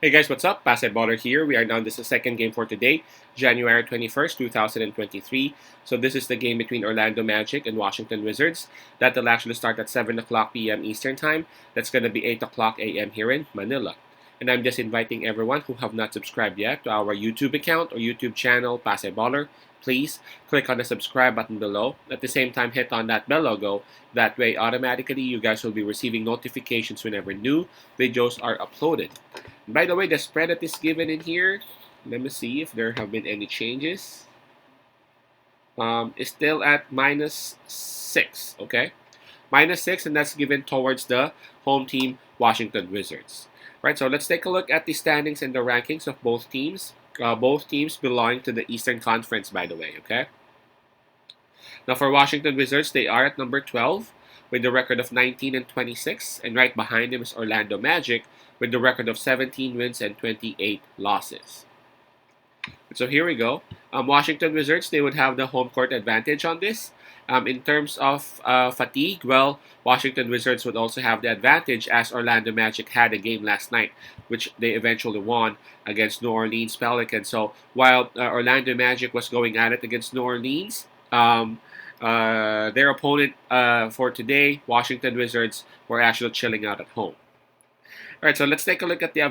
Hey guys, what's up? Baller here. We are now, this is the second game for today, January 21st, 2023. So this is the game between Orlando Magic and Washington Wizards. That will actually start at 7 o'clock p.m. Eastern Time. That's going to be 8 o'clock a.m. here in Manila. And I'm just inviting everyone who have not subscribed yet to our YouTube account or YouTube channel, Baller. Please click on the subscribe button below. At the same time, hit on that bell logo. That way, automatically, you guys will be receiving notifications whenever new videos are uploaded. By the way, the spread that is given in here, let me see if there have been any changes. Is still at -6, okay? -6, and that's given towards the home team, Washington Wizards. Right, so let's take a look at the standings and the rankings of both teams. Both teams belong to the Eastern Conference, by the way, okay? Now, for Washington Wizards, they are at number 12 with the record of 19 and 26, and right behind them is Orlando Magic with the record of 17 wins and 28 losses. So here we go. Washington Wizards, they would have the home court advantage on this. In terms of fatigue, well, Washington Wizards would also have the advantage as Orlando Magic had a game last night, which they eventually won against New Orleans Pelicans. So while Orlando Magic was going at it against New Orleans, their opponent for today, Washington Wizards, were actually chilling out at home. All right, so let's take a look at the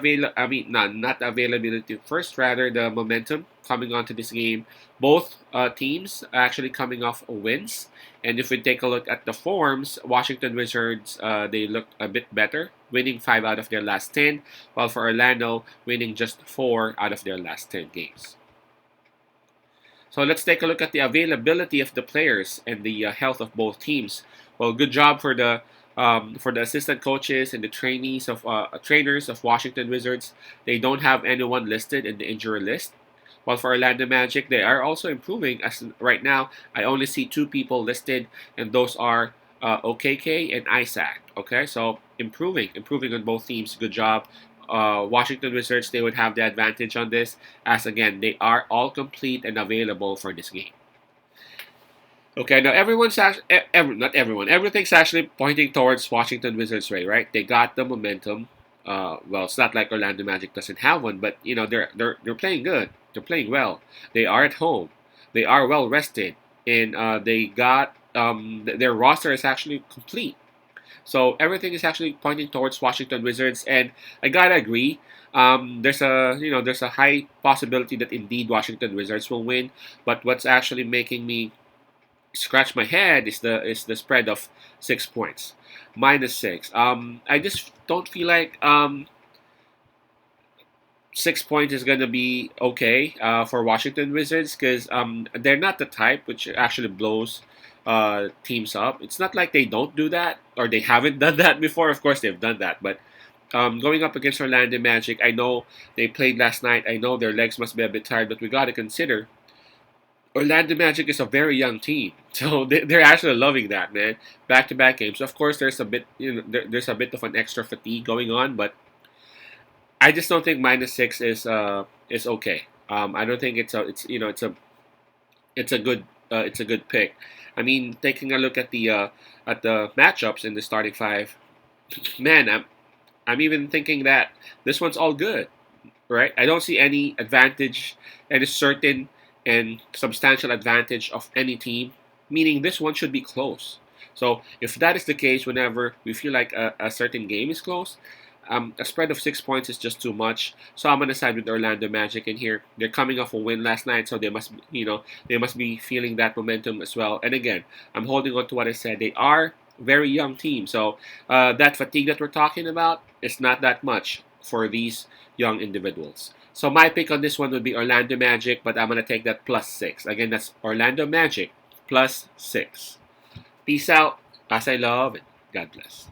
not the availability first, rather the momentum coming onto this game. Both teams are actually coming off wins, and if we take a look at the forms, Washington Wizards they look a bit better, winning 5 out of their last 10, while for Orlando, winning just 4 out of their last 10 games. So let's take a look at the availability of the players and the health of both teams. Well, good job for the assistant coaches and the trainers of Washington Wizards. They don't have anyone listed in the injury list. While for Orlando Magic, they are also improving. As right now, I only see 2 people listed, and those are OKK and Isaac. Okay, so improving on both teams. Good job. Washington Wizards, they would have the advantage on this, as again, they are all complete and available for this game. Okay, now everyone's actually, not everyone, everything's actually pointing towards Washington Wizards' way, right? They got the momentum. Well, it's not like Orlando Magic doesn't have one, but you know they're playing good. They're playing well. They are at home. They are well rested, and they got their roster is actually complete. So everything is actually pointing towards Washington Wizards, and I gotta agree. There's a high possibility that indeed Washington Wizards will win. But what's actually making me scratch my head is the spread of 6 points, -6. I just don't feel like 6 points is gonna be okay for Washington Wizards because they're not the type which actually blows teams up. It's not like they don't do that or they haven't done that before. Of course, they've done that, but going up against Orlando Magic, I know they played last night. I know their legs must be a bit tired, but we got to consider Orlando Magic is a very young team, so they're actually loving that, man. Back-to-back games. Of course, there's a bit, there's a bit of an extra fatigue going on, but I just don't think -6 is okay. I don't think it's a good pick. I mean, taking a look at the matchups in the starting 5, man, I'm even thinking that this one's all good, right? I don't see any advantage, any certain and substantial advantage of any team, meaning this one should be close. So if that is the case, whenever we feel like a certain game is close, a spread of 6 points is just too much. So I'm gonna side with Orlando Magic in here. They're coming off a win last night, so they must, they must be feeling that momentum as well. And again, I'm holding on to what I said. They are a very young team, so that fatigue that we're talking about is not that much for these young individuals. So my pick on this one would be Orlando Magic, but I'm gonna take that +6. Again, that's Orlando Magic +6. Peace out, as I love, and God bless.